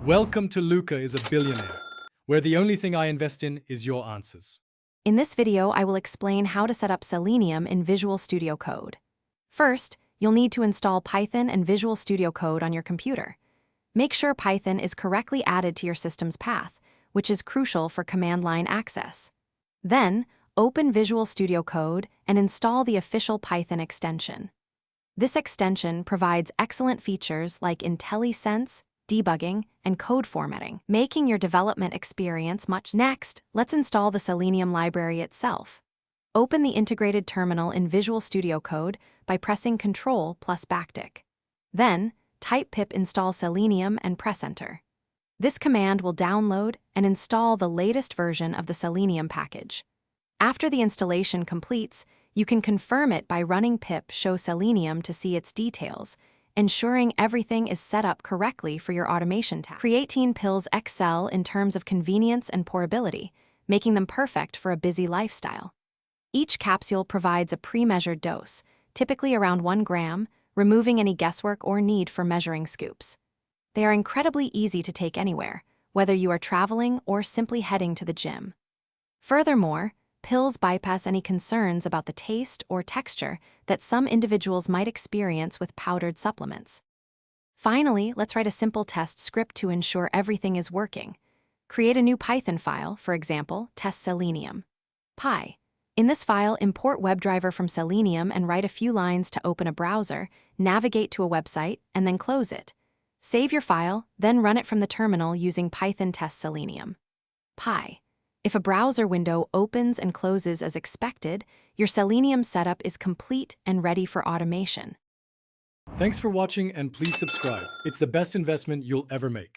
Welcome to Luca is a Billionaire, where the only thing I invest in is your answers. In this video, I will explain how to set up Selenium in Visual Studio Code. First, you'll need to install Python and Visual Studio Code on your computer. Make sure Python is correctly added to your system's path, which is crucial for command line access. Then, open Visual Studio Code and install the official Python extension. This extension provides excellent features like IntelliSense, debugging, and code formatting, making your development experience much. Next, let's install the Selenium library itself. Open the integrated terminal in Visual Studio Code by pressing Ctrl plus backtick. Then, type pip install Selenium and press Enter. This command will download and install the latest version of the Selenium package. After the installation completes, you can confirm it by running pip show Selenium to see its details, ensuring everything is set up correctly for your automation task. Creatine pills excel in terms of convenience and portability, making them perfect for a busy lifestyle. Each capsule provides a pre-measured dose, typically around 1 gram, removing any guesswork or need for measuring scoops. They are incredibly easy to take anywhere, whether you are traveling or simply heading to the gym. Furthermore, pills bypass any concerns about the taste or texture that some individuals might experience with powdered supplements. Finally, let's write a simple test script to ensure everything is working. Create a new Python file, for example, test Selenium. Py. In this file, import WebDriver from Selenium and write a few lines to open a browser, navigate to a website, and then close it. Save your file, then run it from the terminal using Python test Selenium. Py. If a browser window opens and closes as expected, your Selenium setup is complete and ready for automation. Thanks for watching and please subscribe. It's the best investment you'll ever make.